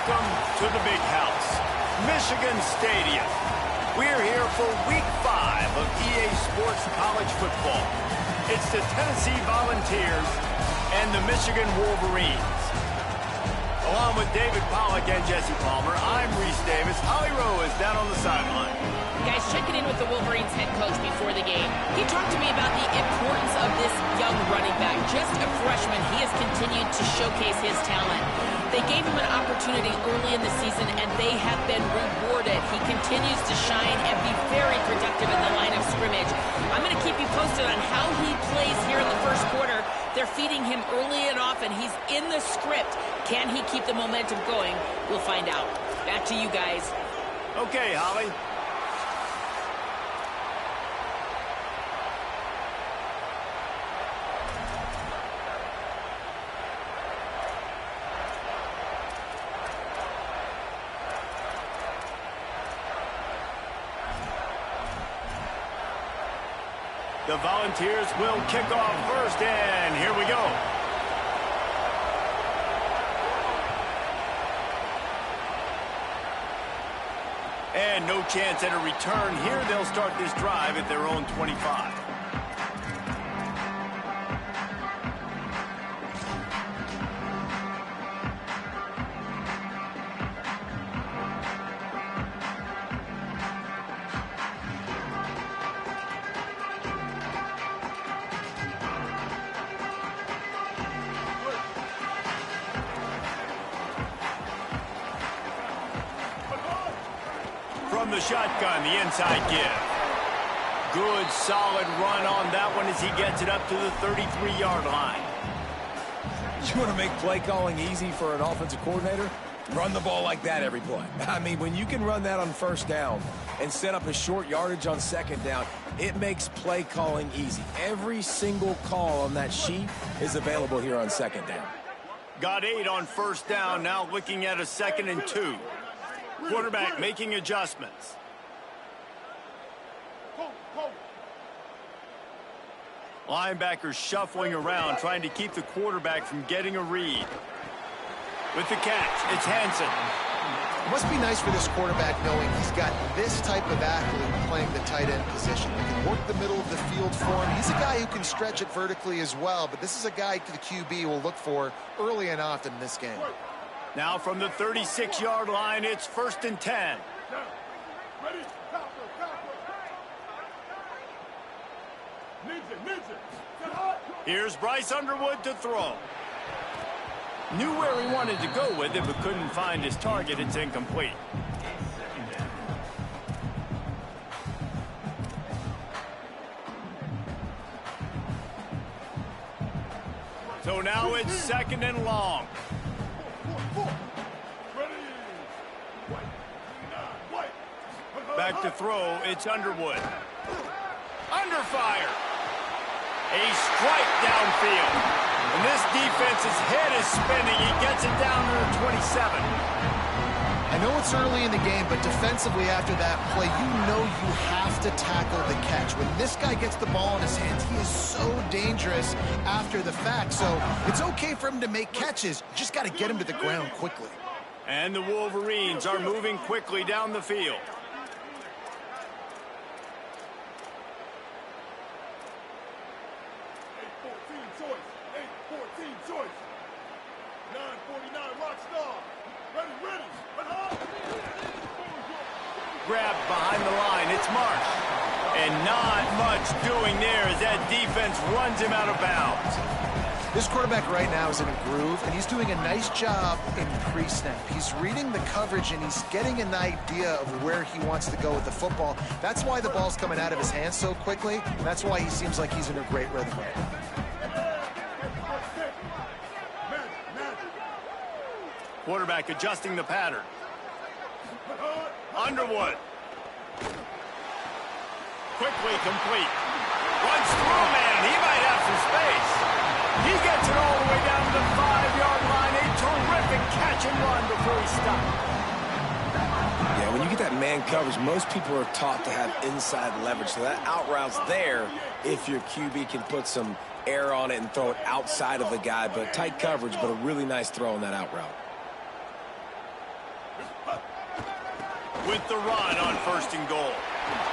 Welcome to the big house, Michigan Stadium. We're here for Week 5 of EA Sports College Football. It's the Tennessee Volunteers and the Michigan Wolverines. Along with David Pollack and Jesse Palmer, I'm Reese Davis. Holly Rowe is down on the sideline. Guys, checking in with the Wolverines head coach before the game. He talked to me about the importance of this young running back. Just a freshman, he has continued to showcase his talent. They gave him an opportunity early in the season, and they have been rewarded. He continues to shine and be very productive in the line of scrimmage. I'm going to keep you posted on how he plays here in the first quarter. They're feeding him early and often. He's in the script. Can he keep the momentum going? We'll find out. Back to you guys. Okay, Holly. The Volunteers will kick off first, and here we go. And no chance at a return here. They'll start this drive at their own 25. From the shotgun, the inside give. Good, solid run on that one as he gets it up to the 33-yard line. You want to make play calling easy for an offensive coordinator? Run the ball like that every play. I mean, when you can run that on first down and set up a short yardage on second down, it makes play calling easy. Every single call on that sheet is available here on second down. Got 8 on first down, now looking at a 2nd and 2. Quarterback making adjustments. Linebackers shuffling around, trying to keep the quarterback from getting a read. With the catch, it's Hansen. It must be nice for this quarterback knowing he's got this type of athlete playing the tight end position. He can work the middle of the field for him. He's a guy who can stretch it vertically as well, but this is a guy the QB will look for early and often in this game. Now from the 36-yard line, it's 1st and 10. Here's Bryce Underwood to throw. Knew where he wanted to go with it, but couldn't find his target. It's incomplete. So now it's 2nd and long. Back to throw, it's Underwood. Under fire. A strike downfield. And this defense's head is spinning. He gets it down to the 27. I know it's early in the game, but defensively after that play, you know you have to tackle the catch. When this guy gets the ball in his hands, he is so dangerous after the fact. So it's okay for him to make catches. You just got to get him to the ground quickly. And the Wolverines are moving quickly down the field. Grabbed behind the line, it's Marsh. And not much doing there as that defense runs him out of bounds. This quarterback right now is in a groove, and he's doing a nice job in pre-snap. He's reading the coverage, and he's getting an idea of where he wants to go with the football. That's why the ball's coming out of his hands so quickly, and that's why he seems like he's in a great rhythm right now. Quarterback adjusting the pattern. Underwood. Quickly complete. Runs through, man. He might have some space. He gets it all the way down to the 5-yard line. A terrific catch and run before he stopped. Yeah, when you get that man coverage, most people are taught to have inside leverage. So that out route's there if your QB can put some air on it and throw it outside of the guy. But tight coverage, but a really nice throw on that out route. with the run on 1st and goal.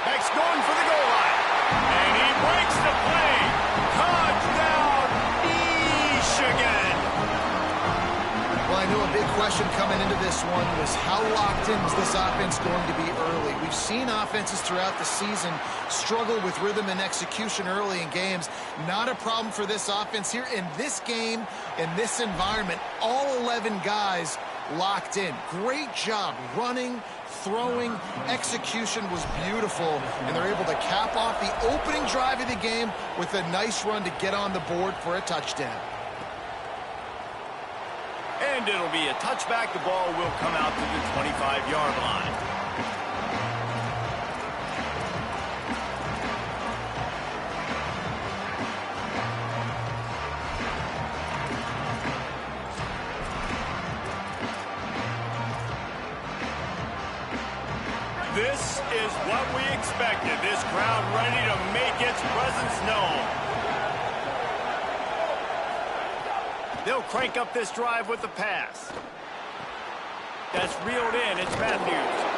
Beck's going for the goal line. And he breaks the play. Touchdown, Michigan. Well, I know a big question coming into this one was how locked in was this offense going to be early? We've seen offenses throughout the season struggle with rhythm and execution early in games. Not a problem for this offense here. In this game, in this environment, all 11 guys locked in. Great job running, throwing, execution was beautiful, and they're able to cap off the opening drive of the game with a nice run to get on the board for a touchdown. And it'll be a touchback. The ball will come out to the 25-yard line. This is what we expected. This crowd ready to make its presence known. They'll crank up this drive with the pass. That's reeled in. It's Matthews.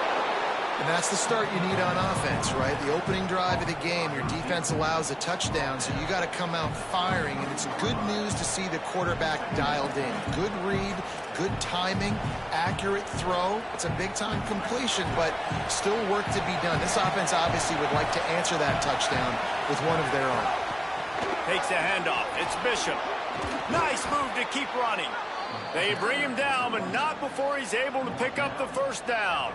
And that's the start you need on offense, right? The opening drive of the game, your defense allows a touchdown, so you got to come out firing, and it's good news to see the quarterback dialed in. Good read, good timing, accurate throw. It's a big-time completion, but still work to be done. This offense obviously would like to answer that touchdown with one of their own. Takes a handoff. It's Bishop. Nice move to keep running. They bring him down, but not before he's able to pick up the 1st down.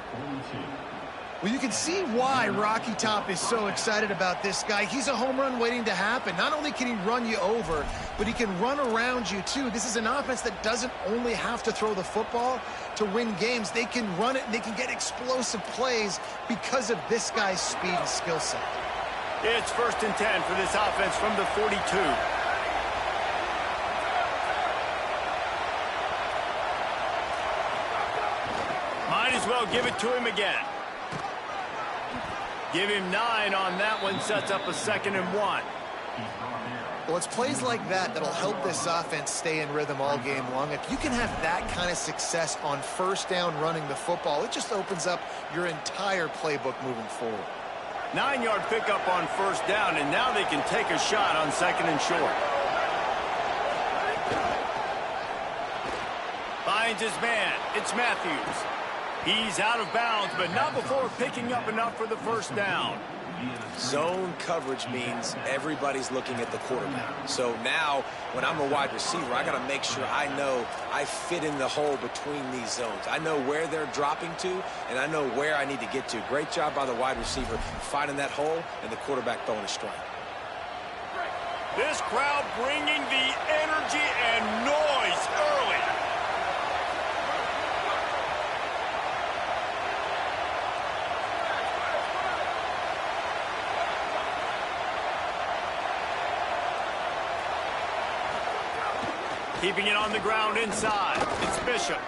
Well, you can see why Rocky Top is so excited about this guy. He's a home run waiting to happen. Not only can he run you over, but he can run around you, too. This is an offense that doesn't only have to throw the football to win games. They can run it, and they can get explosive plays because of this guy's speed and skill set. It's 1st and 10 for this offense from the 42. Might as well give it to him again. Give him 9 on that one. Sets up a 2nd and 1. Well, it's plays like that that'll help this offense stay in rhythm all game long. If you can have that kind of success on 1st down running the football, it just opens up your entire playbook moving forward. 9-yard pickup on 1st down, and now they can take a shot on 2nd and short. Finds his man. It's Matthews. He's out of bounds, but not before picking up enough for the 1st down. Zone coverage means everybody's looking at the quarterback. So now, when I'm a wide receiver, I got to make sure I know I fit in the hole between these zones. I know where they're dropping to, and I know where I need to get to. Great job by the wide receiver finding that hole, and the quarterback throwing a strike. This crowd bringing the energy and noise early. Keeping it on the ground inside. It's Bishop.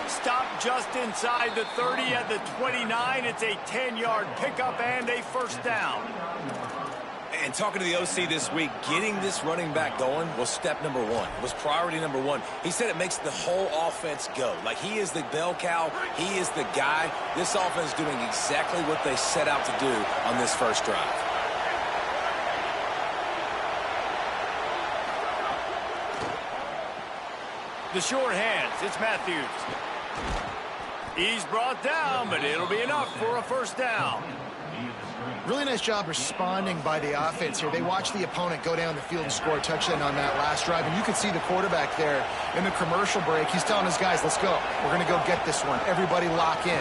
Stopped just inside the 30 at the 29. It's a 10-yard pickup and a 1st down. And talking to the OC this week, getting this running back going was step number 1. It was priority number 1. He said it makes the whole offense go. Like, he is the bell cow. He is the guy. This offense is doing exactly what they set out to do on this 1st drive. The short hands. It's Matthews. He's brought down, but it'll be enough for a 1st down. Really nice job responding by the offense here. They watched the opponent go down the field and score a touchdown on that last drive, and you can see the quarterback there in the commercial break. He's telling his guys, let's go. We're going to go get this one. Everybody lock in.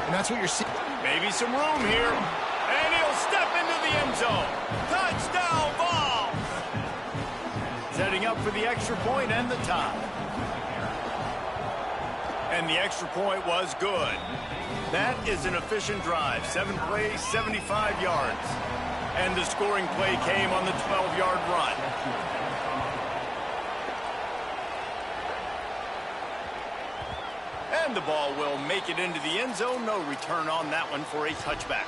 And that's what you're seeing. Maybe some room here. And he'll step into the end zone. Touchdown ball. Setting up for the extra point and the tie. And the extra point was good. That is an efficient drive. 7 plays, 75 yards. And the scoring play came on the 12-yard run. And the ball will make it into the end zone. No return on that one for a touchback.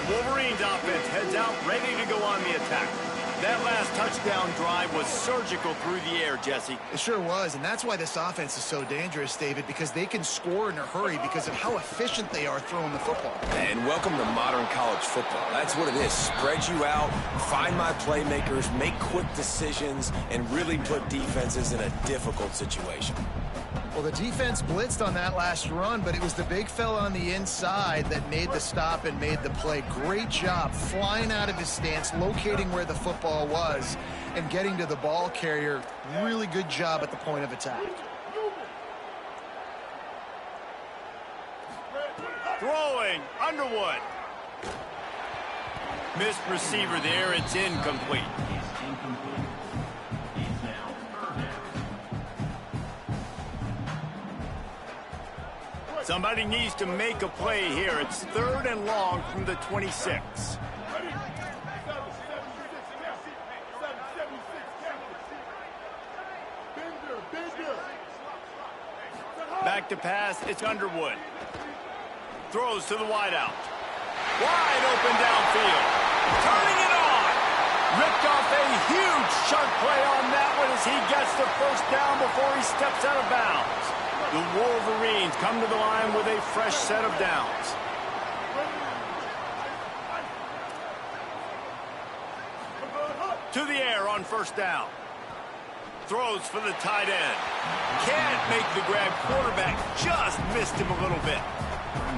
Wolverines offense heads out, ready to go on the attack. That last touchdown drive was surgical through the air, Jesse. It sure was, and that's why this offense is so dangerous, David, because they can score in a hurry because of how efficient they are throwing the football. And welcome to modern college football. That's what it is. Spread you out, find my playmakers, make quick decisions, and really put defenses in a difficult situation. Well, the defense blitzed on that last run, but it was the big fella on the inside that made the stop and made the play. Great job flying out of his stance, locating where the football was, and getting to the ball carrier. Really good job at the point of attack. Throwing, Underwood. Missed receiver there, it's incomplete. Somebody needs to make a play here. It's 3rd and long from the 26. Back to pass, it's Underwood. Throws to the wideout. Wide open downfield. Turning it on. Ripped off a huge chunk play on that one as he gets the first down before he steps out of bounds. The Wolverines come to the line with a fresh set of downs. To the air on 1st down. Throws for the tight end. Can't make the grab. Quarterback just missed him a little bit.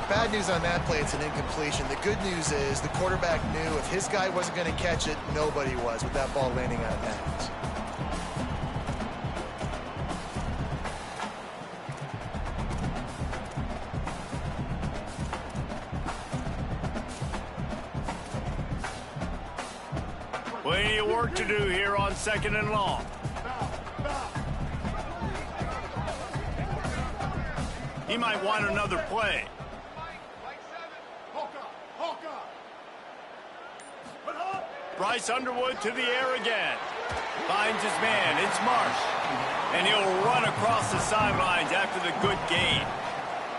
Bad news on that play, it's an incompletion. The good news is the quarterback knew if his guy wasn't going to catch it, nobody was with that ball landing out of bounds. Plenty of work to do here on 2nd and long. He might want another play. Bryce Underwood to the air again. Finds his man. It's Marsh. And he'll run across the sidelines after the good gain.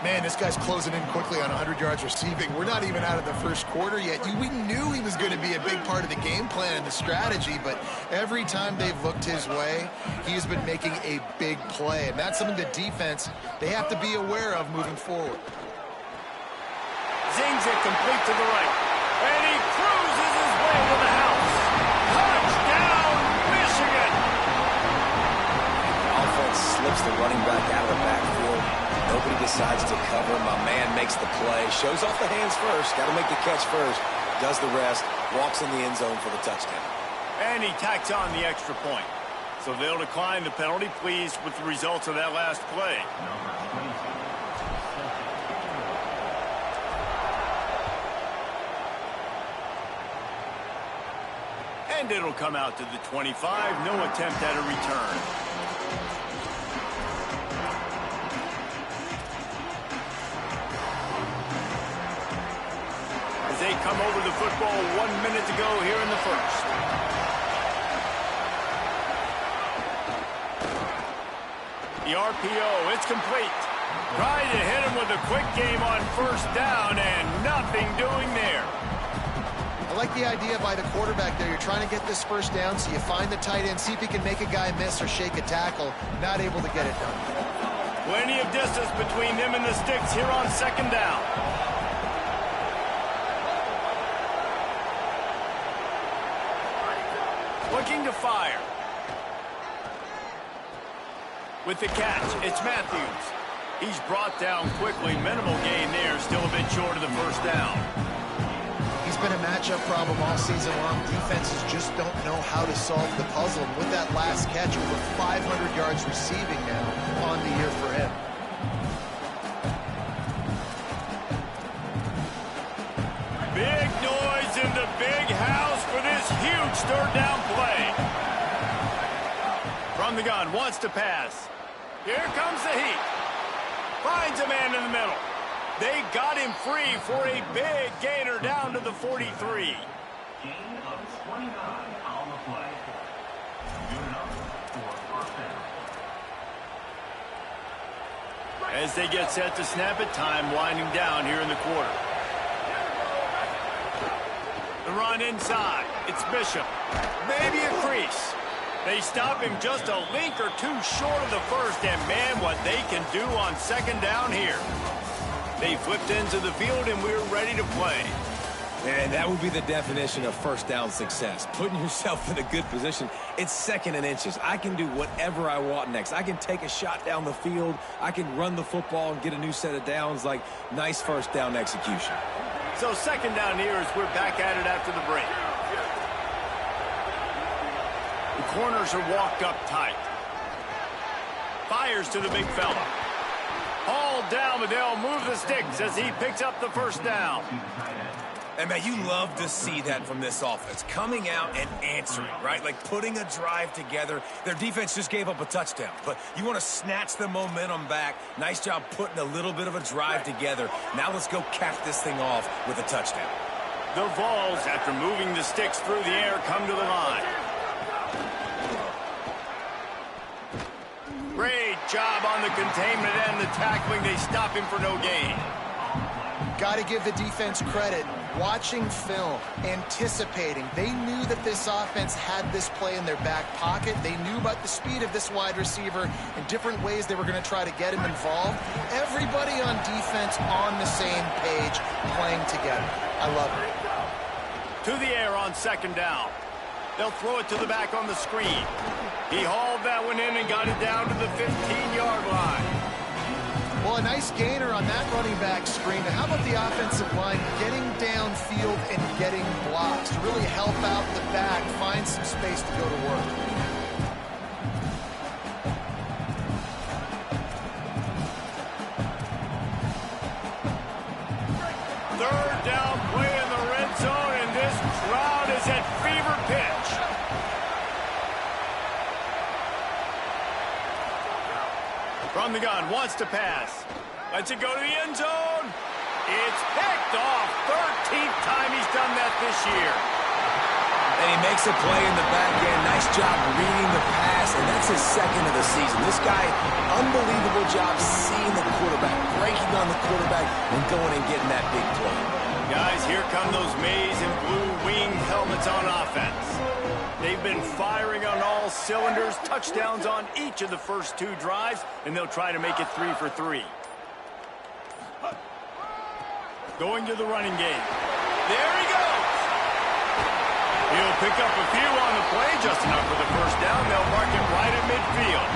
Man, this guy's closing in quickly on 100 yards receiving. We're not even out of the first quarter yet. We knew he was going to be a big part of the game plan and the strategy, but every time they've looked his way, he has been making a big play. And that's something the defense, they have to be aware of moving forward. Zings it complete to the right. And he cruises his way to the house. Touchdown, Michigan! Offense slips the running back out of the backfield. Nobody decides to cover. My man makes the play. Shows off the hands first. Got to make the catch first. Does the rest. Walks in the end zone for the touchdown. And he tacks on the extra point. So they'll decline the penalty. Pleased with the results of that last play. And it'll come out to the 25. No attempt at a return. They come over the football 1 minute to go here in the first. The RPO, it's complete. Trying to hit him with a quick game on 1st down and nothing doing there. I like the idea by the quarterback there. You're trying to get this 1st down, so you find the tight end, see if he can make a guy miss or shake a tackle. Not able to get it done. Plenty of distance between them and the sticks here on 2nd down. Looking to fire. With the catch, it's Matthews. He's brought down quickly. Minimal gain there. Still a bit short of the 1st down. He's been a matchup problem all season long. Defenses just don't know how to solve the puzzle. And with that last catch, over 500 yards receiving now on the year for him. Big noise in the big house for this huge 3rd down play. From the gun, wants to pass. Here comes the heat. Finds a man in the middle. They got him free for a big gainer down to the 43. Gain of 29 on the play. Good enough for 1st down. As they get set to snap it, time winding down here in the quarter. The run inside. It's Bishop. Maybe a crease. They stop him just a link or two short of the first, and man, what they can do on second down here. They flipped into the field, and we're ready to play. And that would be the definition of first down success. Putting yourself in a good position. It's second and inches. I can do whatever I want next. I can take a shot down the field. I can run the football and get a new set of downs. Like, nice first down execution. So second down here as we're back at it after the break. The corners are walked up tight. Fires to the big fella. Hauled down, but they'll move the sticks as he picks up the first down. And, man, you love to see that from this offense. Coming out and answering, right? Like putting a drive together. Their defense just gave up a touchdown. But you want to snatch the momentum back. Nice job putting a little bit of a drive together. Now let's go cap this thing off with a touchdown. The Vols, after moving the sticks through the air, come to the line. Great job on the containment and the tackling. They stop him for no gain. Got to give the defense credit. Watching film, anticipating. They knew that this offense had this play in their back pocket. They knew about the speed of this wide receiver and different ways they were going to try to get him involved. Everybody on defense on the same page, playing together. I love it. To the air on second down. They'll throw it to the back on the screen. He hauled that one in and got it down to the 15-yard line. Well, a nice gainer on that running back screen. How about the offensive line getting downfield and getting blocks to really help out the back, find some space to go to work? Third down play in the red zone, and this crowd is at fever pitch. From the gun, wants to pass. Lets it go to the end zone. It's picked off. 13th time he's done that this year. And he makes a play in the back end. Nice job reading the pass, and that's his second of the season. This guy, unbelievable job seeing the quarterback, breaking on the quarterback, and going and getting that big play. Guys, here come those maize and blue winged helmets on offense. They've been firing on all cylinders, touchdowns on each of the first two drives, and they'll try to make it 3 for 3. Going to the running game. There he goes. He'll pick up a few on the play, just enough for the first down. They'll mark it right at midfield.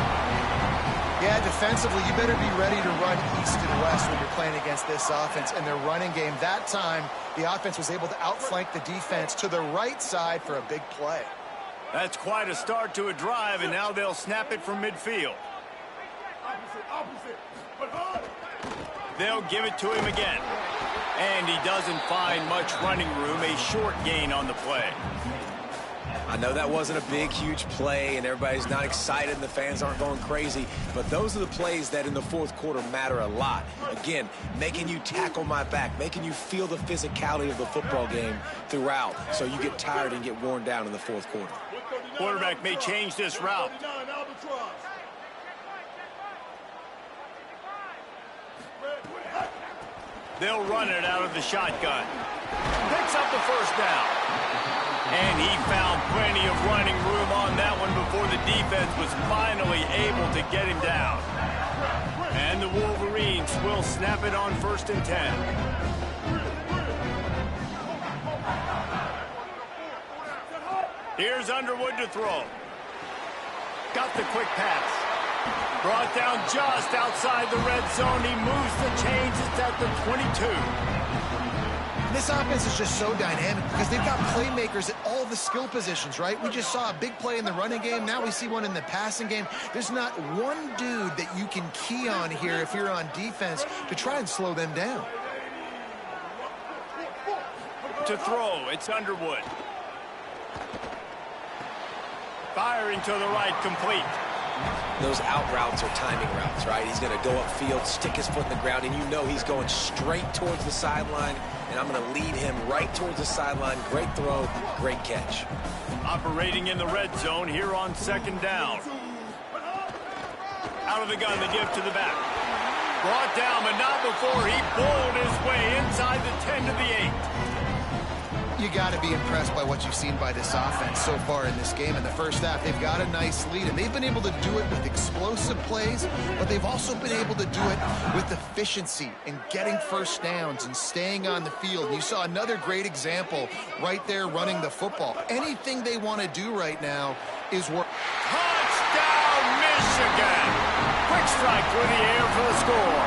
Yeah, defensively, you better be ready to run east and west when you're playing against this offense and their running game. That time, the offense was able to outflank the defense to the right side for a big play. That's quite a start to a drive, and now they'll snap it from midfield. They'll give it to him again. And he doesn't find much running room, a short gain on the play. I know that wasn't a big, huge play, and everybody's not excited, and the fans aren't going crazy, but those are the plays that in the fourth quarter matter a lot. Again, making you tackle my back, making you feel the physicality of the football game throughout, so you get tired and get worn down in the fourth quarter. Quarterback may change this route. They'll run it out of the shotgun. Picks up the first down. And he found plenty of running room on that one before the defense was finally able to get him down. And the Wolverines will snap it on 1st and 10. Here's Underwood to throw. Got the quick pass. Brought down just outside the red zone. He moves the chains. It's at the 22. This offense is just so dynamic because they've got playmakers at all the skill positions, right? We just saw a big play in the running game. Now we see one in the passing game. There's not one dude that you can key on here if you're on defense to try and slow them down. To throw, it's Underwood. Firing to the right, complete. Those out routes are timing routes, right? He's going to go upfield, stick his foot in the ground, and you know he's going straight towards the sideline, and I'm going to lead him right towards the sideline. Great throw, great catch. Operating in the red zone here on 2nd down. Out of the gun, they give to the back. Brought down, but not before he bowled his way inside the 10 to the 8. You got to be impressed by what you've seen by this offense so far in this game. In the first half, they've got a nice lead, and they've been able to do it with explosive plays, but they've also been able to do it with efficiency and getting first downs and staying on the field. You saw another great example right there running the football. Anything they want to do right now is work. Touchdown, Michigan! Quick strike through the air for the score.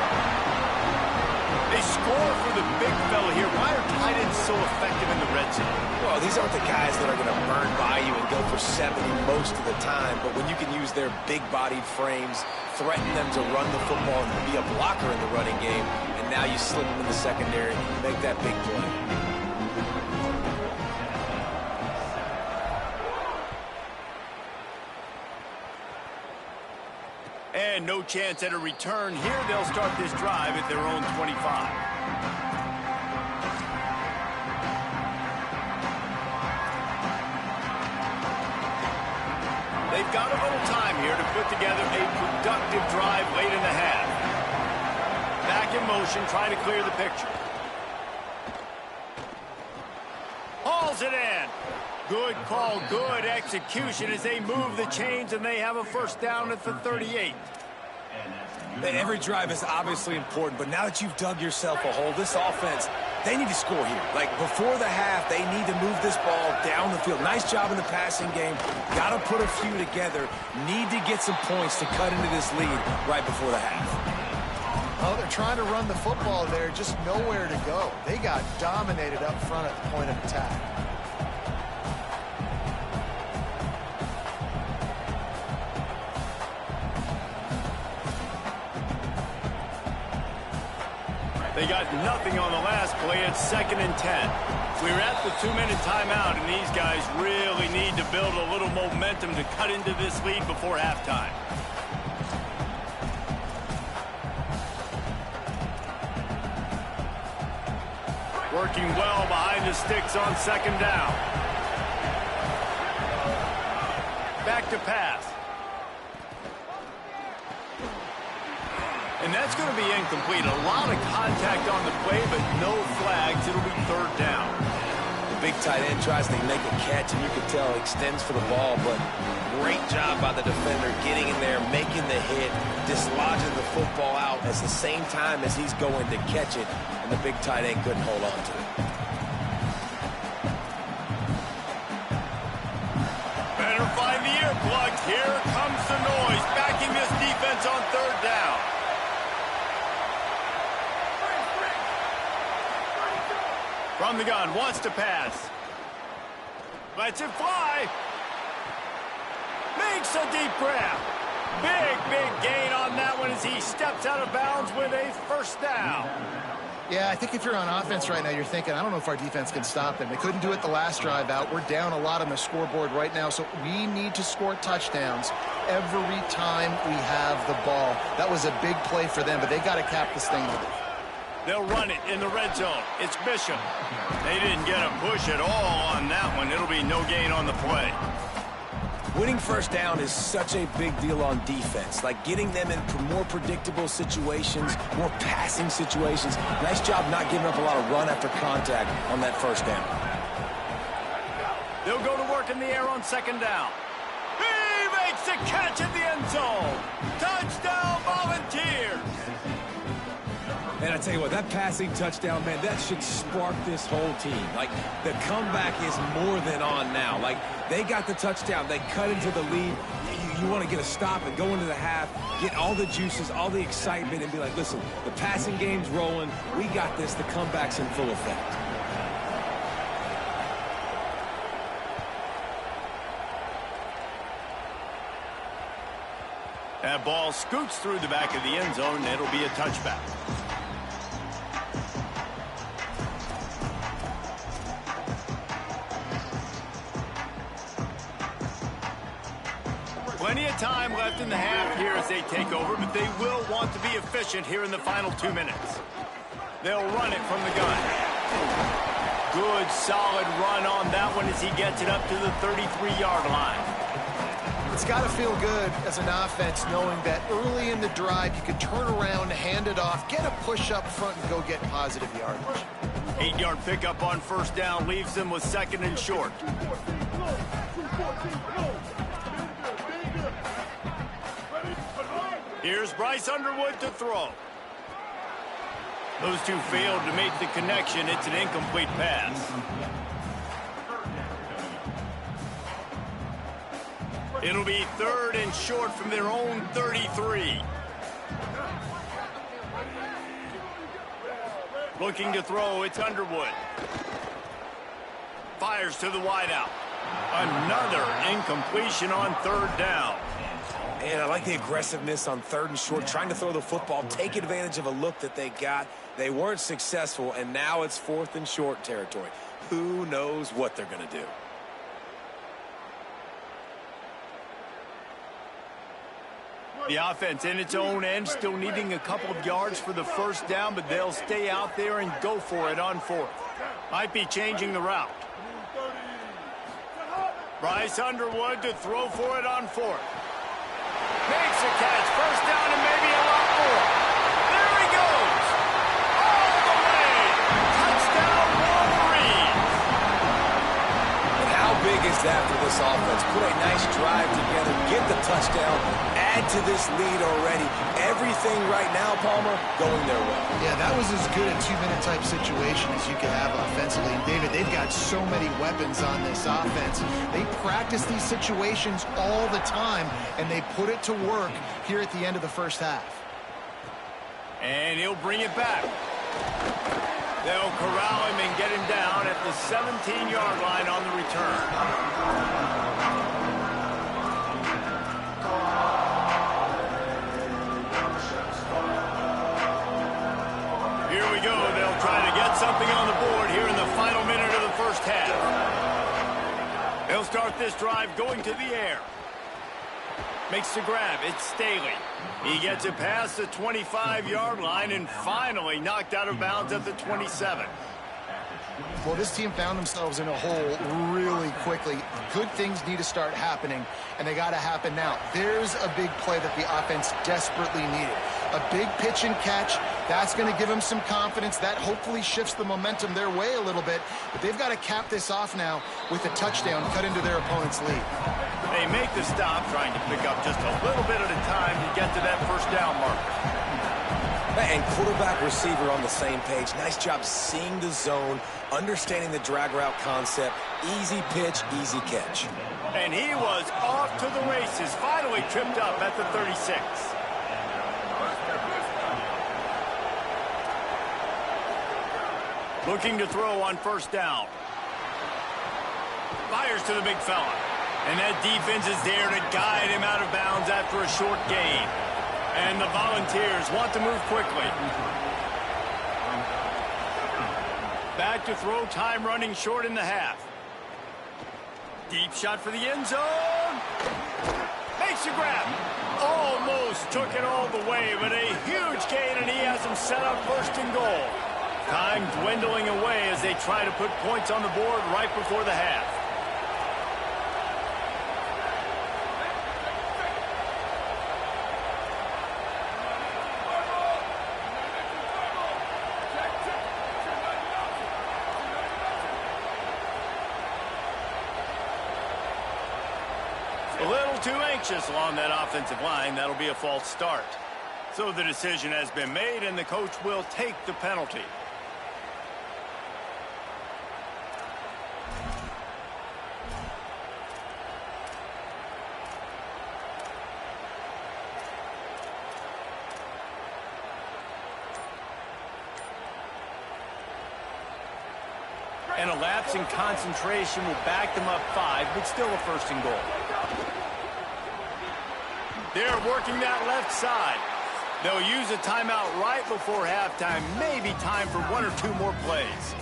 They score for the big fella here. Why are tight ends so effective in the red zone? Well, these aren't the guys that are going to burn by you and go for 70 most of the time, but when you can use their big-bodied frames, threaten them to run the football and be a blocker in the running game, and now you slip them in the secondary and you make that big play. And no chance at a return here. They'll start this drive at their own 25. They've got a little time here to put together a productive drive late in the half. Back in motion, trying to clear the picture. Hauls it in. Good call, good execution as they move the chains, and they have a first down at the 38. Every drive is obviously important, but now that you've dug yourself a hole, this offense, they need to score here. Like, before the half, they need to move this ball down the field. Nice job in the passing game. Got to put a few together. Need to get some points to cut into this lead right before the half. Oh, they're trying to run the football there, just nowhere to go. They got dominated up front at the point of attack. They got nothing on the last play. It's 2nd and 10. We're at the 2-minute timeout, and these guys really need to build a little momentum to cut into this lead before halftime. Working well behind the sticks on 2nd down. Back to pass. And that's going to be incomplete. A lot of contact on the play, but no flags. It'll be 3rd down. The big tight end tries to make a catch, and you can tell extends for the ball, but great job by the defender getting in there, making the hit, dislodging the football out at the same time as he's going to catch it, and the big tight end couldn't hold on to it. Better find the earplugs. Here comes the noise, backing this defense on 3rd down. From the gun, wants to pass. Lets it fly. Makes a deep grab. Big gain on that one as he steps out of bounds with a first down. Yeah, I think if you're on offense right now, you're thinking, I don't know if our defense can stop them. They couldn't do it the last drive out. We're down a lot on the scoreboard right now, so we need to score touchdowns every time we have the ball. That was a big play for them, but they got to cap this thing off. They'll run it in the red zone. It's Bishop. They didn't get a push at all on that one. It'll be no gain on the play. Winning first down is such a big deal on defense. Like getting them in more predictable situations, more passing situations. Nice job not giving up a lot of run after contact on that first down. They'll go to work in the air on 2nd down. He makes the catch at the end zone. Touchdown, Volunteers. And I tell you what, that passing touchdown, man, that should spark this whole team. Like, the comeback is more than on now. Like, they got the touchdown. They cut into the lead. You want to get a stop and go into the half, get all the juices, all the excitement, and be like, listen, the passing game's rolling. We got this. The comeback's in full effect. That ball scoots through the back of the end zone, and it'll be a touchback. Plenty of time left in the half here as they take over, but they will want to be efficient here in the final 2 minutes. They'll run it from the gun. Good, solid run on that one as he gets it up to the 33-yard line. It's got to feel good as an offense knowing that early in the drive you can turn around, hand it off, get a push up front, and go get positive yardage. 8-yard pickup on first down leaves them with second and short. Here's Bryce Underwood to throw. Those two failed to make the connection. It's an incomplete pass. It'll be third and short from their own 33. Looking to throw, it's Underwood. Fires to the wideout. Another incompletion on third down. And I like the aggressiveness on third and short, trying to throw the football, take advantage of a look that they got. They weren't successful, and now it's fourth and short territory. Who knows what they're going to do? The offense in its own end, still needing a couple of yards for the first down, but they'll stay out there and go for it on fourth. Might be changing the route. Bryce Underwood to throw for it on fourth. Makes a catch, first down and maybe a lot more. There he goes. All the way. Touchdown, Wolverines. And how big is that for this offense? Put a nice drive together, get the touchdown, add to this lead already. Everything right now, Palmer, going their way. Yeah, that was as good a two-minute type situation as you could have offensively. And David, they've got so many weapons on this offense. They practice these situations all the time, and they put it to work here at the end of the first half. And he'll bring it back. They'll corral him and get him down at the 17-yard line on the return. Here we go. They'll try to get something on the board here in the final minute of the first half. They'll start this drive going to the air. Makes the grab. It's Staley. He gets it past the 25-yard line and finally knocked out of bounds at the 27. Well, this team found themselves in a hole really quickly. Good things need to start happening, and they got to happen now. There's a big play that the offense desperately needed. A big pitch and catch. That's going to give them some confidence. That hopefully shifts the momentum their way a little bit. But they've got to cap this off now with a touchdown cut into their opponent's lead. They make the stop, trying to pick up just a little bit at a time to get to that first down marker. And quarterback receiver on the same page. Nice job seeing the zone, understanding the drag route concept. Easy pitch, easy catch. And he was off to the races, finally tripped up at the 36. Looking to throw on first down. Fires to the big fella. And that defense is there to guide him out of bounds after a short gain. And the Volunteers want to move quickly. Back to throw, time running short in the half. Deep shot for the end zone. Makes a grab. Almost took it all the way, but a huge gain, and he has him set up first and goal. Time dwindling away as they try to put points on the board right before the half. A little too anxious along that offensive line. That'll be a false start. So the decision has been made, and the coach will take the penalty. And a lapse in concentration will back them up 5, but still a first and goal. They're working that left side. They'll use a timeout right before halftime. Maybe time for 1 or 2 more plays.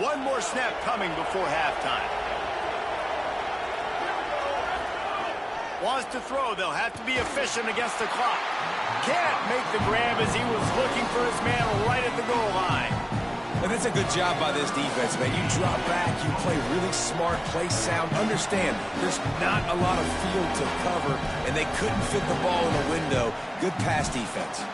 One more snap coming before halftime. Wants to throw. They'll have to be efficient against the clock. Can't make the grab as he was looking for his man right at the goal line. And that's a good job by this defense, man. You drop back, you play really smart, play sound. Understand, there's not a lot of field to cover, and they couldn't fit the ball in the window. Good pass defense.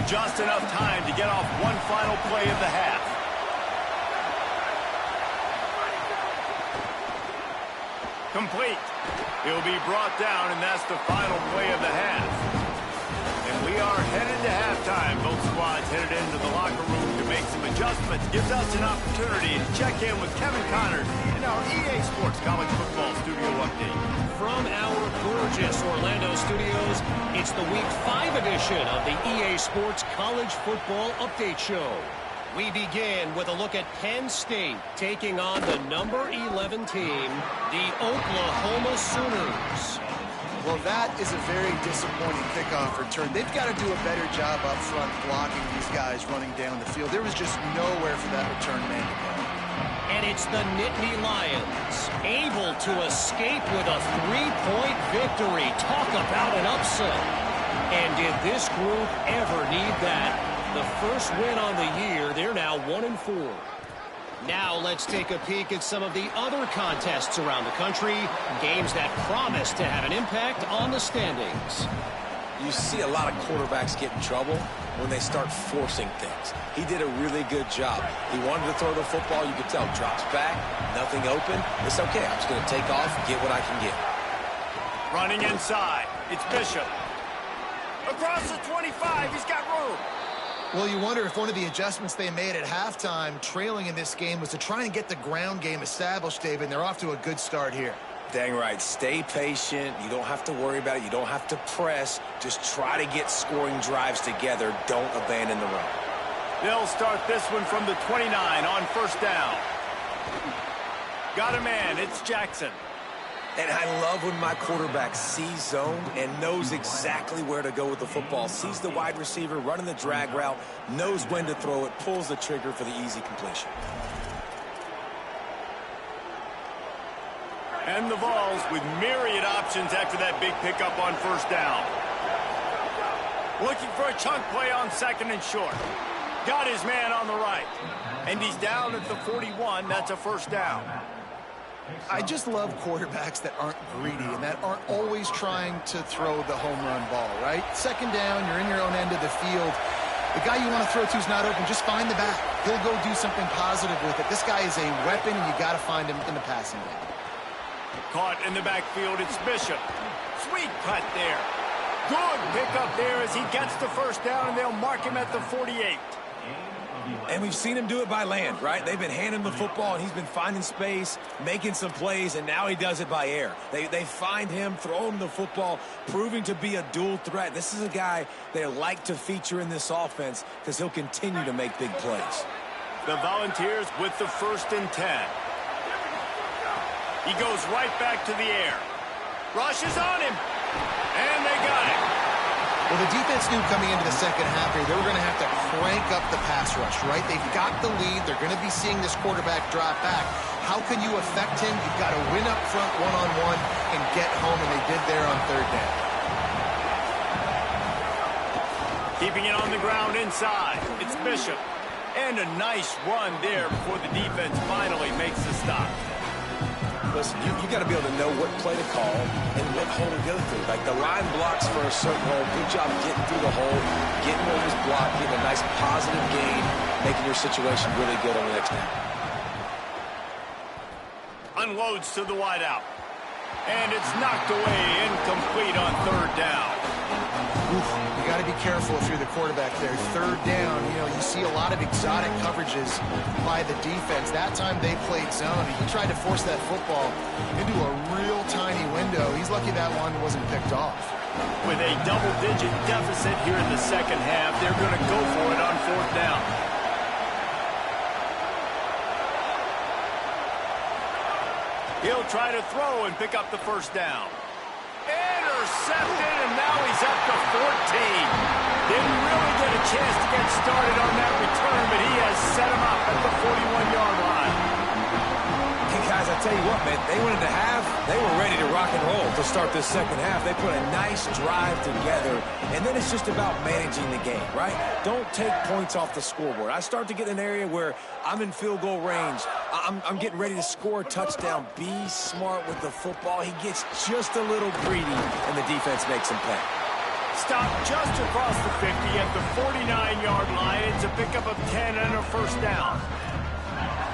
Just enough time to get off one final play of the half. Complete. He'll be brought down, and that's the final play of the half. And we are headed to halftime. Both squads headed into the locker room to make some adjustments. Gives us an opportunity to check in with Kevin Connors in our EA Sports College Football Studio Update. From our gorgeous Orlando studios, it's the Week 5 edition of the EA Sports College Football Update Show. We begin with a look at Penn State taking on the number 11 team, the Oklahoma Sooners. Well, that is a very disappointing kickoff return. They've got to do a better job up front blocking these guys running down the field. There was just nowhere for that return man to go. And it's the Nittany Lions, able to escape with a 3-point victory. Talk about an upset. And did this group ever need that? The first win on the year, they're now 1-4. Now let's take a peek at some of the other contests around the country, games that promise to have an impact on the standings. You see a lot of quarterbacks get in trouble when they start forcing things. He did a really good job. He wanted to throw the football. You could tell. Drops back, nothing open. It's okay. I'm just going to take off, get what I can get. Running inside. It's Bishop. Across the 25. He's got room. Well, you wonder if one of the adjustments they made at halftime, trailing in this game, was to try and get the ground game established, David, and they're off to a good start here. Dang right. Stay patient. You don't have to worry about it. You don't have to press. Just try to get scoring drives together. Don't abandon the run. They'll start this one from the 29 on first down. Got a man. It's Jackson. And I love when my quarterback sees zoned and knows exactly where to go with the football. Sees the wide receiver running the drag route, knows when to throw it, pulls the trigger for the easy completion. And the Vols with myriad options after that big pickup on first down. Looking for a chunk play on second and short. Got his man on the right. And he's down at the 41. That's a first down. I just love quarterbacks that aren't greedy and that aren't always trying to throw the home run ball, right? Second down, you're in your own end of the field. The guy you want to throw to is not open. Just find the back. He'll go do something positive with it. This guy is a weapon, and you got to find him in the passing game. Caught in the backfield, it's Bishop. Sweet cut there. Good pickup there as he gets the first down, and they'll mark him at the 48. And we've seen him do it by land, right? They've been handing him the football, and he's been finding space, making some plays, and now he does it by air. They find him, throw him the football, proving to be a dual threat. This is a guy they like to feature in this offense because he'll continue to make big plays. The Volunteers with the 1st and 10. He goes right back to the air. Rush is on him, and they got it. Well, the defense knew coming into the second half here, they were going to have to crank up the pass rush, right? They've got the lead. They're going to be seeing this quarterback drop back. How can you affect him? You've got to win up front one-on-one and get home, and they did there on third down. Keeping it on the ground inside. It's Bishop. And a nice run there before the defense finally makes the stop. Listen, you got to be able to know what play to call and what hole to go through. Like the line blocks for a certain hole. Good job getting through the hole, getting where it was blocked, getting a nice positive gain, making your situation really good on the next down. Unloads to the wideout. And it's knocked away, incomplete on third down. Oof, you got to be careful if you're the quarterback there. Third down, you see a lot of exotic coverages by the defense. That time they played zone, and he tried to force that football into a real tiny window. He's lucky that one wasn't picked off. With a double-digit deficit here in the second half, they're going to go for it on fourth down. He'll try to throw and pick up the first down. Intercepted, and now he's up to 14. Didn't really get a chance to get started on that return, but he has set him up at the 41-yard line. Hey, guys, I tell you what, man, they went into half, they were ready to rock and roll to start this second half. They put a nice drive together, and then it's just about managing the game, right? Don't take points off the scoreboard. I start to get in an area where I'm in field goal range. I'm getting ready to score a touchdown. Be smart with the football. He gets just a little greedy, and the defense makes him pay. Stop just across the 50 at the 49-yard line. It's a pickup of 10 and a first down.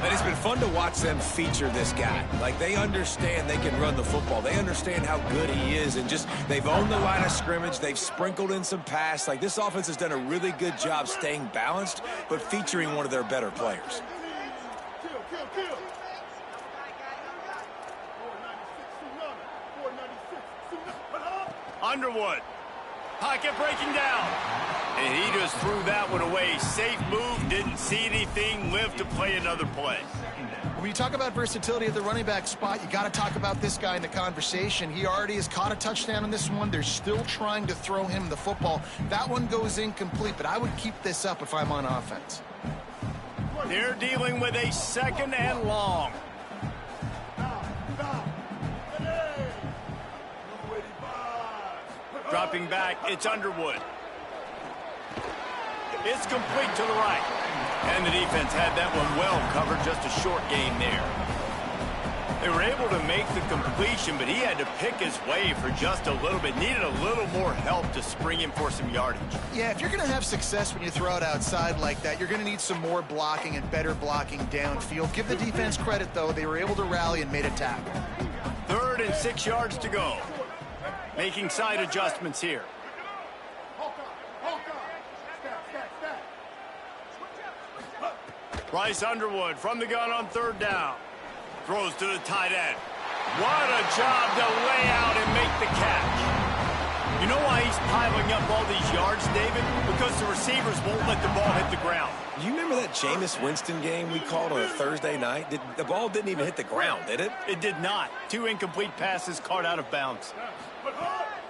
And it's been fun to watch them feature this guy. Like, they understand they can run the football. They understand how good he is, and just they've owned the line of scrimmage. They've sprinkled in some pass. Like, this offense has done a really good job staying balanced, but featuring one of their better players. Underwood. Pocket breaking down. And he just threw that one away. Safe move, didn't see anything, lived to play another play. When you talk about versatility at the running back spot, you got to talk about this guy in the conversation. He already has caught a touchdown on this one. They're still trying to throw him the football. That one goes incomplete, but I would keep this up if I'm on offense. They're dealing with a second and long. Dropping back, it's Underwood. It's complete to the right. And the defense had that one well covered, just a short gain there. They were able to make the completion, but he had to pick his way for just a little bit. Needed a little more help to spring him for some yardage. Yeah, if you're going to have success when you throw it outside like that, you're going to need some more blocking and better blocking downfield. Give the defense credit, though. They were able to rally and made a tackle. 3rd and 6 yards to go. Making side adjustments here. Bryce Underwood from the gun on 3rd down. Throws to the tight end. What a job to lay out and make the catch. You know why he's piling up all these yards, David? Because the receivers won't let the ball hit the ground. You remember that Jameis Winston game we called on a Thursday night? The ball didn't even hit the ground, did it? It did not. 2 incomplete passes caught out of bounds.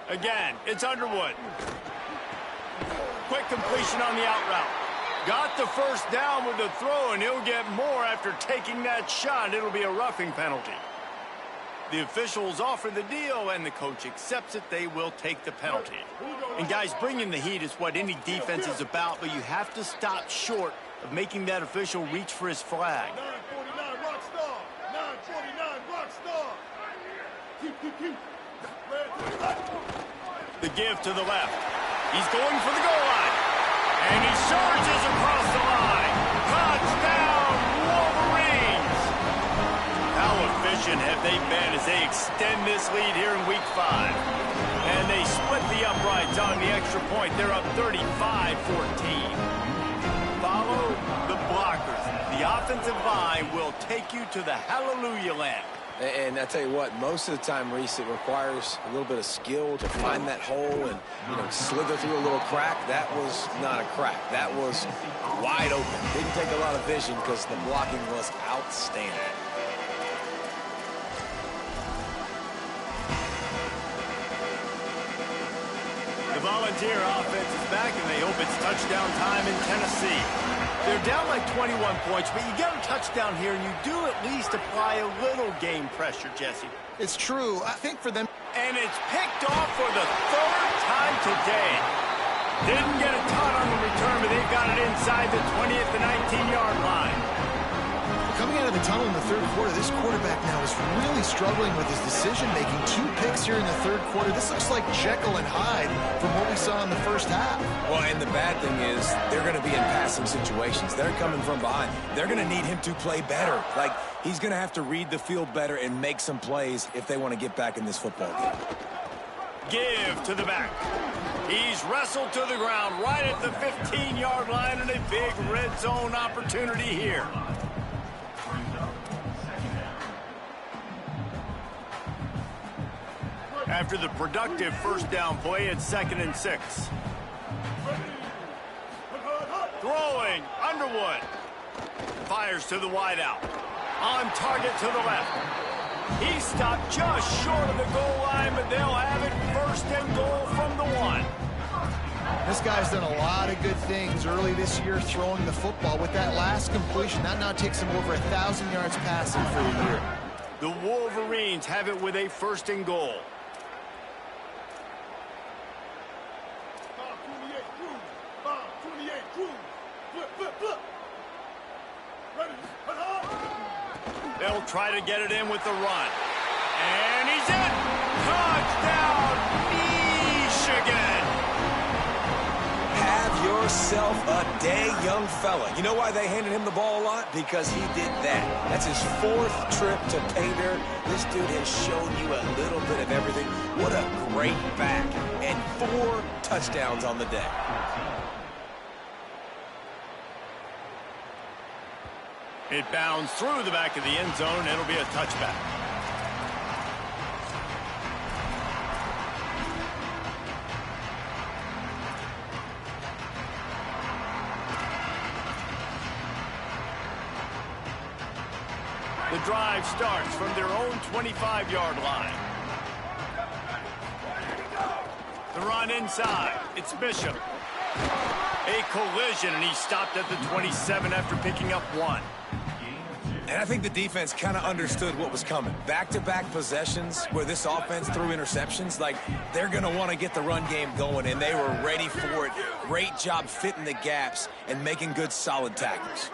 Again, it's Underwood. Quick completion on the out route. Got the first down with the throw, and he'll get more after taking that shot. It'll be a roughing penalty. The officials offer the deal, and the coach accepts it. They will take the penalty. And, guys, bringing the heat is what any defense is about, but you have to stop short of making that official reach for his flag. 949 rock star. 949 rock star. Keep. The give to the left. He's going for the goal line. And he charges across the line. Touchdown, Wolverines! How efficient have they been as they extend this lead here in Week 5? And they split the uprights on the extra point. They're up 35-14. Follow the blockers. The offensive line will take you to the hallelujah land. And I tell you what, most of the time, Reese, it requires a little bit of skill to find that hole and, slither through a little crack. That was not a crack. That was wide open. Didn't take a lot of vision because the blocking was outstanding. The Volunteer offense is back, and they hope it's touchdown time in Tennessee. They're down like 21 points, but you get a touchdown here, and you do at least apply a little game pressure, Jesse. It's true. I think for them... And it's picked off for the 3rd time today. Didn't get a ton on the return, but they've got it inside the 20th to 19-yard line. Coming out of the tunnel in the 3rd quarter, this quarterback now is really struggling with his decision-making. 2 picks here in the 3rd quarter. This looks like Jekyll and Hyde from what we saw in the first half. Well, and the bad thing is they're going to be in passing situations. They're coming from behind. They're going to need him to play better. Like, he's going to have to read the field better and make some plays if they want to get back in this football game. Give to the back. He's wrestled to the ground right at the 15-yard line, and a big red zone opportunity here. After the productive first down play, it's 2nd and 6. Throwing, Underwood. Fires to the wideout. On target to the left. He stopped just short of the goal line, but they'll have it 1st and goal from the 1. This guy's done a lot of good things early this year throwing the football. With that last completion, that now takes him over 1,000 yards passing for the year. The Wolverines have it with a 1st and goal. Bob 28, Cruz. Bob 28, Cruz. Flip, flip, flip. Ready? They'll try to get it in with the run. And he's in! Touchdown, Michigan! Have yourself a day, young fella. You know why they handed him the ball a lot? Because he did that. That's his 4th trip to pay dirt. This dude has shown you a little bit of everything. What a great back. And 4 touchdowns on the day. It bounds through the back of the end zone. It'll be a touchback. The drive starts from their own 25-yard line. The run inside. It's Bishop. A collision, and he stopped at the 27 after picking up 1. And I think the defense kind of understood what was coming. Back-to-back possessions where this offense threw interceptions, like they're going to want to get the run game going, and they were ready for it. Great job fitting the gaps and making good, solid tackles.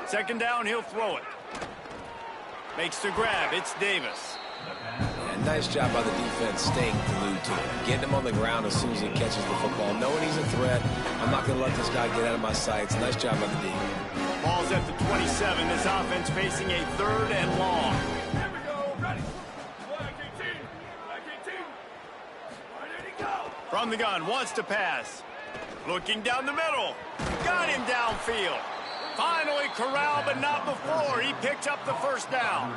Second down, he'll throw it. Makes the grab. It's Davis. And nice job by the defense staying glued to him. Getting him on the ground as soon as he catches the football. Knowing he's a threat. I'm not going to let this guy get out of my sights. Nice job by the D. Ball's at the 27. This offense facing a 3rd and long. Here we go. Ready. Flag 18. Flag 18. Ready to go. From the gun, wants to pass. Looking down the middle. Got him downfield. Finally corralled, but not before. He picked up the 1st down.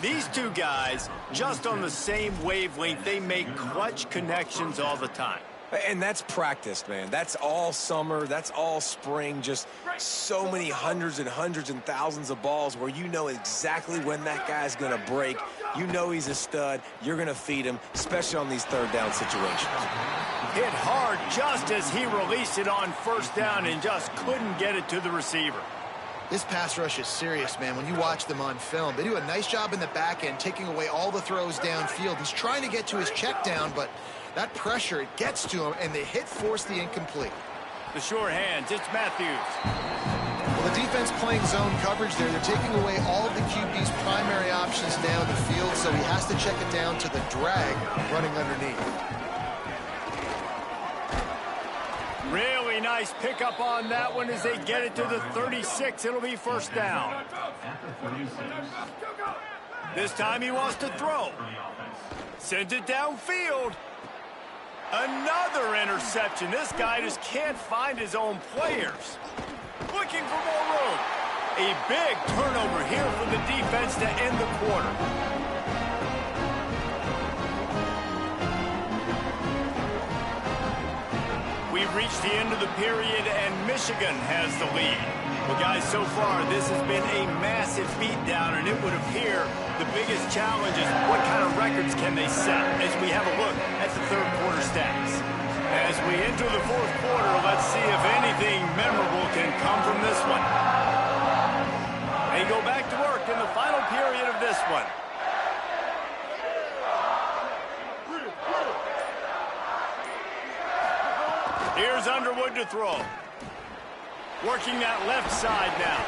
These two guys, just on the same wavelength, they make clutch connections all the time. And that's practice, man. That's all summer. That's all spring. Just so many hundreds and thousands of balls where you know exactly when that guy's going to break. You know he's a stud. You're going to feed him, especially on these 3rd down situations. Hit hard just as he released it on 1st down and just couldn't get it to the receiver. This pass rush is serious, man. When you watch them on film, they do a nice job in the back end, taking away all the throws downfield. He's trying to get to his check down, but that pressure, it gets to him, and the hit forced the incomplete. The sure hands, it's Matthews. Well, the defense playing zone coverage there. They're taking away all of the QB's primary options down the field, so he has to check it down to the drag running underneath. Really nice pickup on that one as they get it to the 36. It'll be 1st down. This time he wants to throw. Sends it downfield. Another interception. This guy just can't find his own players. Looking for more room. A big turnover here for the defense to end the quarter. We've reached the end of the period, and Michigan has the lead. Well, guys, so far, this has been a massive beatdown, and it would appear the biggest challenge is what kind of records can they set as we have a look at the 3rd quarter stats. As we enter the 4th quarter, let's see if anything memorable can come from this one. They go back to work in the final period of this one. Here's Underwood to throw. Working that left side now.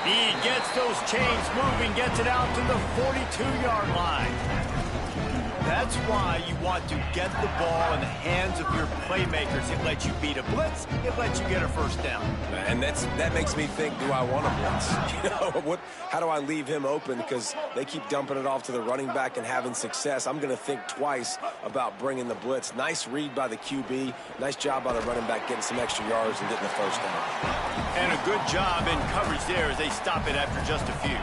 He gets those chains moving, gets it out to the 42-yard line. That's why you want to get the ball in the hands of your playmakers. It lets you beat a blitz. It lets you get a 1st down. And that makes me think, do I want to blitz? You know, how do I leave him open? Because they keep dumping it off to the running back and having success. I'm going to think twice about bringing the blitz. Nice read by the QB. Nice job by the running back getting some extra yards and getting the 1st down. And a good job in coverage there as they stop it after just a few.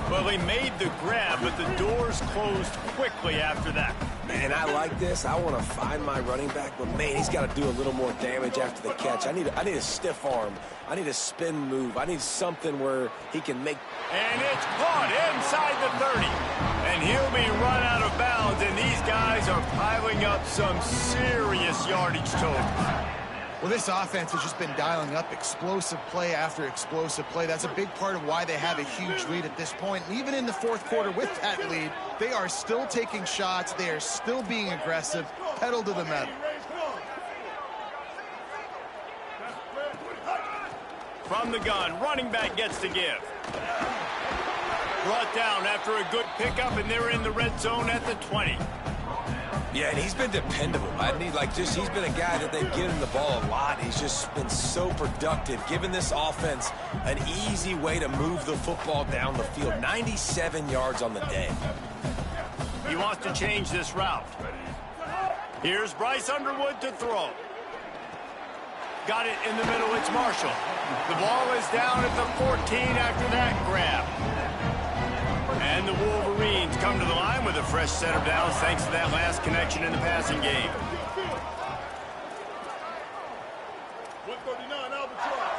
Well, they made the grab, but the doors closed quickly after that. Man, I like this. I want to find my running back, but man, he's got to do a little more damage after the catch. I need a stiff arm. I need a spin move. I need something where he can make. And it's caught inside the 30. And he'll be run out of bounds, and these guys are piling up some serious yardage totals. Well, this offense has just been dialing up explosive play after explosive play. That's a big part of why they have a huge lead at this point. And even in the fourth quarter with that lead, they are still taking shots. They are still being aggressive, pedal to the metal. From the gun, running back gets to give. Brought down after a good pickup, and they're in the red zone at the 20. Yeah, and he's been dependable. He's been a guy that they've given the ball a lot. He's just been so productive, giving this offense an easy way to move the football down the field. 97 yards on the day. He wants to change this route. Here's Bryce Underwood to throw. Got it in the middle. It's Marshall. The ball is down at the 14 after that grab. And the Wolverines come to the line with a fresh set of downs thanks to that last connection in the passing game. 139 Albatross.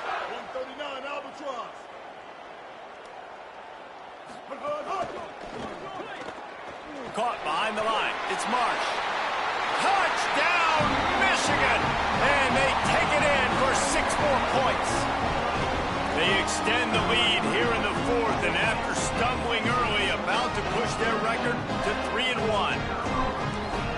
139 Albatross. Caught behind the line. It's Marsh. Touchdown, Michigan! And they take it in for 6 more points. They extend the lead here in the fourth, and after stumbling early, about to push their record to 3-1.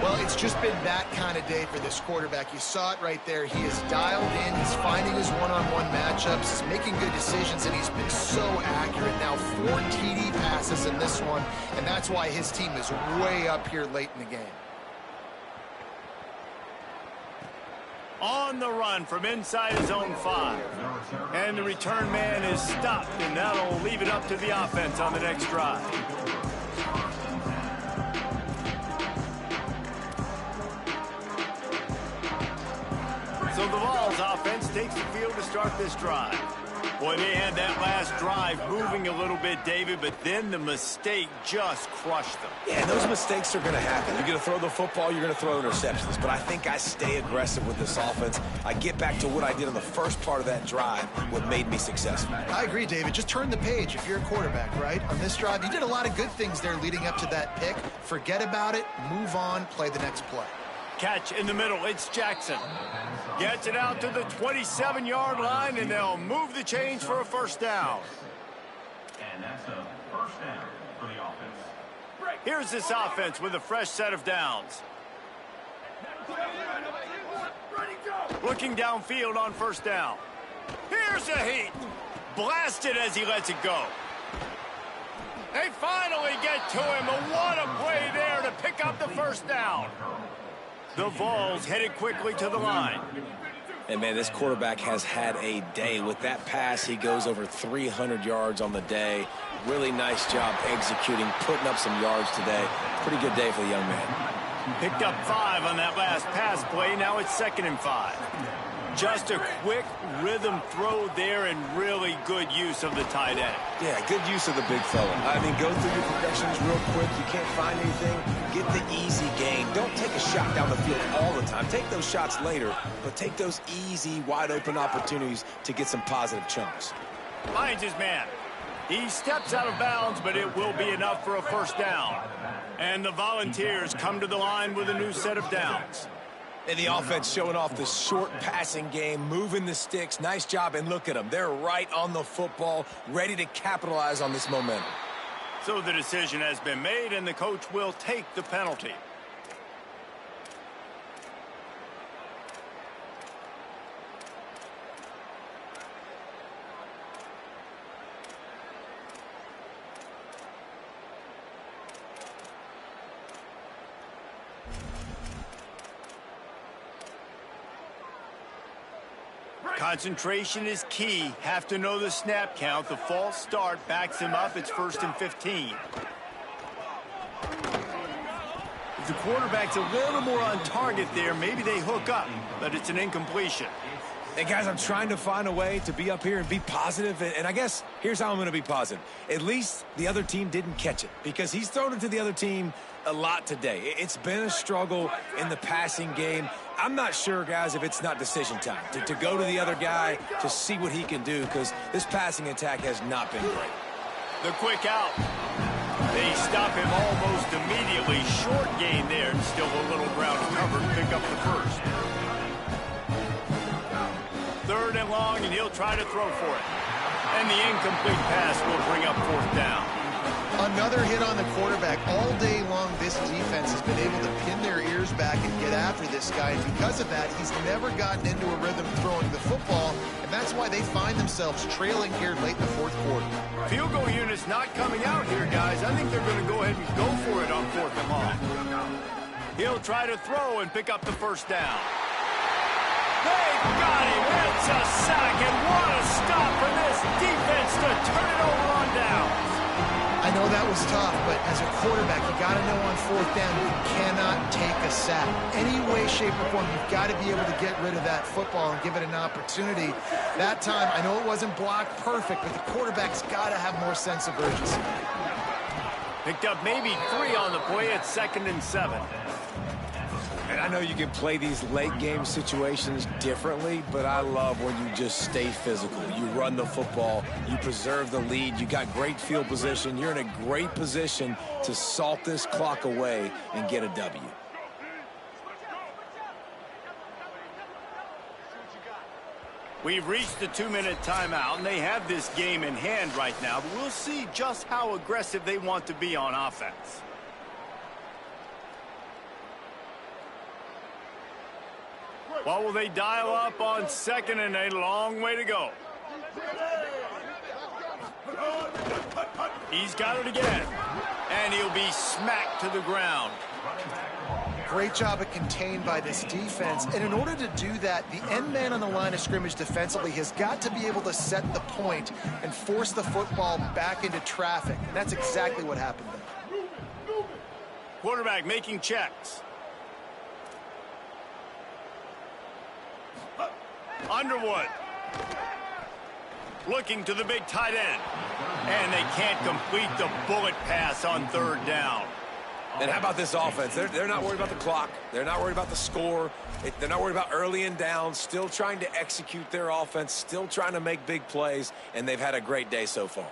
Well, it's just been that kind of day for this quarterback. You saw it right there. He is dialed in. He's finding his one-on-one matchups. He's making good decisions, and he's been so accurate. Now 4 TD passes in this one, and that's why his team is way up here late in the game. On the run from inside his own 5. And the return man is stopped, and that'll leave it up to the offense on the next drive. So the Vols offense takes the field to start this drive. Boy, they had that last drive moving a little bit, David, but then the mistake just crushed them. Yeah, those mistakes are going to happen. You're going to throw the football, you're going to throw interceptions. But I think I stay aggressive with this offense. I get back to what I did on the first part of that drive, what made me successful. I agree, David. Just turn the page if you're a quarterback, right? On this drive, you did a lot of good things there leading up to that pick. Forget about it, move on, play the next play. Catch in the middle, it's Jackson. Gets it out to the 27-yard line, and they'll move the chains for a first down. And that's a first down for the offense. Here's this offense with a fresh set of downs. Looking downfield on first down. Here's a heat. Blasted as he lets it go. They finally get to him, but what a play there to pick up the first down. The Vols headed quickly to the line. And, man, this quarterback has had a day. With that pass, he goes over 300 yards on the day. Really nice job executing, putting up some yards today. Pretty good day for the young man. Picked up 5 on that last pass play. Now it's 2nd and 5. Just a quick rhythm throw there and really good use of the tight end. Yeah, good use of the big fella. I mean, go through your progressions real quick. You can't find anything. Get the easy gain. Don't take a shot down the field all the time. Take those shots later, but take those easy, wide-open opportunities to get some positive chunks. Finds his man. He steps out of bounds, but it will be enough for a first down. And the Volunteers come to the line with a new set of downs. And the offense showing off the short passing game, moving the sticks. Nice job, and look at them. They're right on the football, ready to capitalize on this momentum. So the decision has been made, and the coach will take the penalty. Concentration is key. Have to know the snap count. The false start backs him up. It's 1st and 15. If the quarterback's a little more on target there, maybe they hook up, but it's an incompletion. And guys, I'm trying to find a way to be up here and be positive, and I guess here's how I'm going to be positive. At least the other team didn't catch it, because he's thrown it to the other team a lot today. It's been a struggle in the passing game. I'm not sure, guys, if it's not decision time to go to the other guy to see what he can do, because this passing attack has not been great. The quick out. They stop him almost immediately. Short gain there, and still a little ground covered. Pick up the first. 3rd and long, and he'll try to throw for it. And the incomplete pass will bring up 4th down. Another hit on the quarterback. All day long, this defense has been able to pin their ears back and get after this guy. And because of that, he's never gotten into a rhythm throwing the football. And that's why they find themselves trailing here late in the 4th quarter. Field goal unit's not coming out here, guys. I think they're going to go ahead and go for it on 4th and long. He'll try to throw and pick up the 1st down. They got him. It's a sack, and what a stop for this defense to turn it over on downs. I know that was tough, but as a quarterback, you got to know on 4th down, you cannot take a sack. Any way, shape, or form, you've got to be able to get rid of that football and give it an opportunity. That time, I know it wasn't blocked perfect, but the quarterback's got to have more sense of urgency. Picked up maybe 3 on the play at 2nd and 7. And I know you can play these late-game situations differently, but I love when you just stay physical. You run the football, you preserve the lead, you got great field position. You're in a great position to salt this clock away and get a W. We've reached the 2-minute timeout, and they have this game in hand right now, but we'll see just how aggressive they want to be on offense. What will they dial up on 2nd and a long way to go? He's got it again, and he'll be smacked to the ground. Great job of contained by this defense. And in order to do that, the end man on the line of scrimmage defensively has got to be able to set the point and force the football back into traffic. And that's exactly what happened there. Quarterback making checks. Underwood. Looking to the big tight end. And they can't complete the bullet pass on 3rd down. And how about this offense? They're not worried about the clock. They're not worried about the score. They're not worried about early and down. Still trying to execute their offense. Still trying to make big plays. And they've had a great day so far.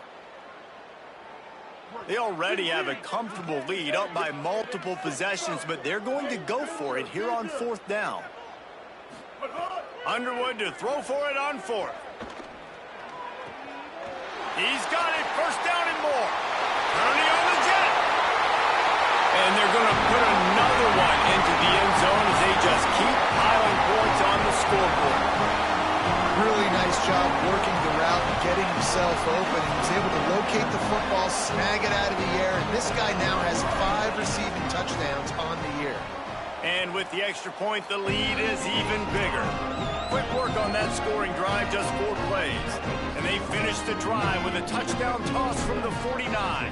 They already have a comfortable lead, up by multiple possessions, but they're going to go for it here on 4th down. Underwood to throw for it on 4th. He's got it. 1st down and more. Ernie on the jet. And they're going to put another one into the end zone as they just keep piling points on the scoreboard. Really nice job working the route and getting himself open. He was able to locate the football, snag it out of the air, and this guy now has 5 receiving touchdowns on the year. And with the extra point, the lead is even bigger. Quick work on that scoring drive, just 4 plays. And they finish the drive with a touchdown toss from the 49.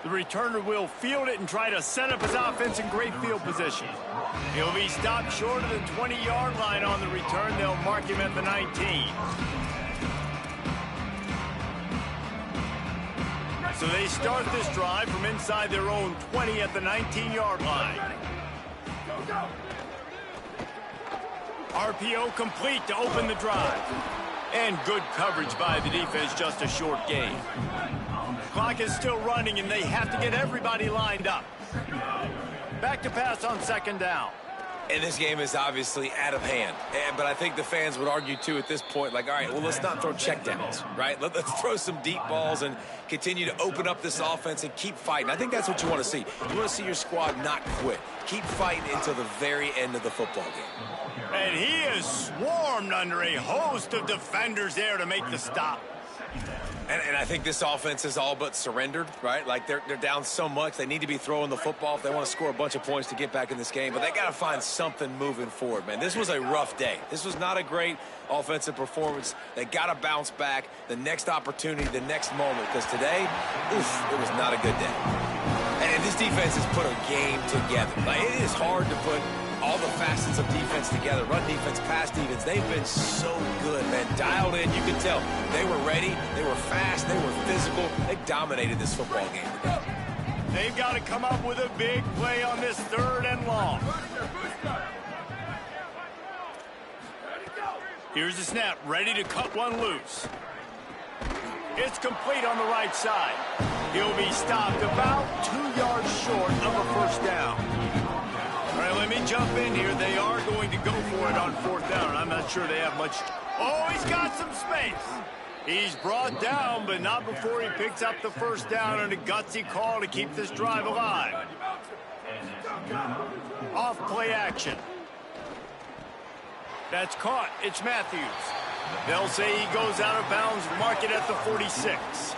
The returner will field it and try to set up his offense in great field position. He'll be stopped short of the 20-yard line on the return. They'll mark him at the 19. So they start this drive from inside their own 20 at the 19-yard line. RPO complete to open the drive. And good coverage by the defense, just a short gain. Clock is still running, and they have to get everybody lined up. Back to pass on 2nd down. And this game is obviously out of hand. But I think the fans would argue, too, at this point, like, all right, well, let's not throw checkdowns, right? Let's throw some deep balls and continue to open up this offense and keep fighting. I think that's what you want to see. You want to see your squad not quit. Keep fighting until the very end of the football game. And he is swarmed under a host of defenders there to make the stop. And I think this offense is all but surrendered, right? Like, they're down so much. They need to be throwing the football if they want to score a bunch of points to get back in this game. But they got to find something moving forward, man. This was a rough day. This was not a great offensive performance. They got to bounce back the next opportunity, the next moment. Because today, it was not a good day. And This defense has put a game together. Like, it is hard to put all the facets of defense together. Run defense, pass defense. They've been so good, man. Dialed in. You can tell they were ready. They were fast. They were physical. They dominated this football game today. They've got to come up with a big play on this 3rd and long. Here's the snap, ready to cut one loose. It's complete on the right side. He'll be stopped about 2 yards short of a first down. All right, let me jump in here. They are going to go for it on 4th down. I'm not sure they have much. Oh, he's got some space. He's brought down, but not before he picks up the first down and a gutsy call to keep this drive alive. Off play action. That's caught. It's Matthews. They'll say he goes out of bounds, mark it at the 46.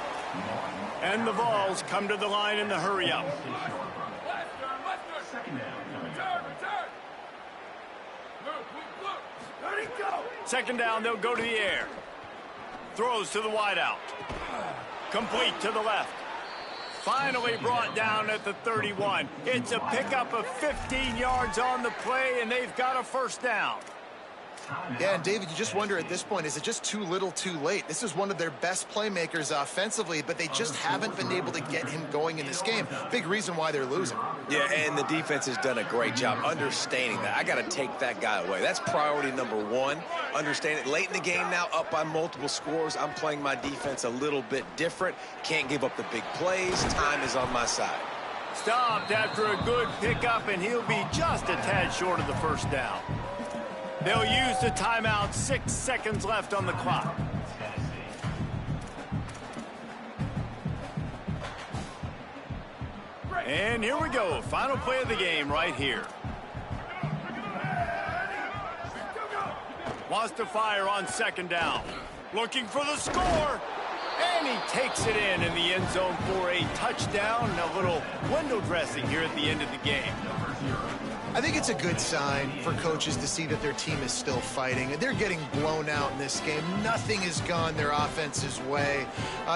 And the Vols come to the line in the hurry-up. Second down, they'll go to the air. Throws to the wideout. Complete to the left. Finally brought down at the 31. It's a pickup of 15 yards on the play, and they've got a first down. Yeah, and David, you just wonder at this point, is it just too little too late? This is one of their best playmakers offensively, but they just haven't been able to get him going in this game. Big reason why they're losing. Yeah, and the defense has done a great job understanding that. I got to take that guy away. That's priority number 1. Understand it. Late in the game now, up by multiple scores. I'm playing my defense a little bit different. Can't give up the big plays. Time is on my side. Stopped after a good pickup, and he'll be just a tad short of the first down. They'll use the timeout. 6 seconds left on the clock. And here we go. Final play of the game right here. Wants to fire on 2nd down. Looking for the score. And he takes it in the end zone for a touchdown. And a little window dressing here at the end of the game. I think it's a good sign for coaches to see that their team is still fighting. They're getting blown out in this game. Nothing has gone their offense's way.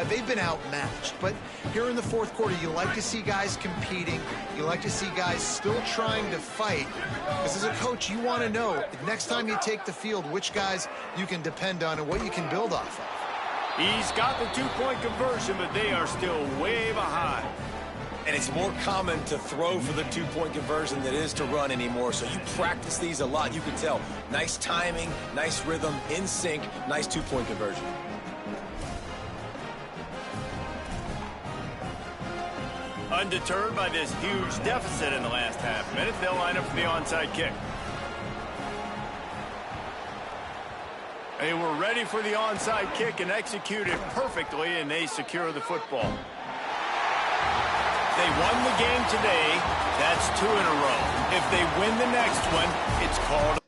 They've been outmatched. But here in the 4th quarter, you like to see guys competing. You like to see guys still trying to fight. Because as a coach, you want to know next time you take the field which guys you can depend on and what you can build off of. He's got the 2-point conversion, but they are still way behind. And it's more common to throw for the 2-point conversion than it is to run anymore. So you practice these a lot. You can tell. Nice timing, nice rhythm, in sync, nice 2-point conversion. Undeterred by this huge deficit in the last half minute, they'll line up for the onside kick. They were ready for the onside kick and executed perfectly, and they secure the football. They won the game today. That's 2 in a row. If they win the next one, it's called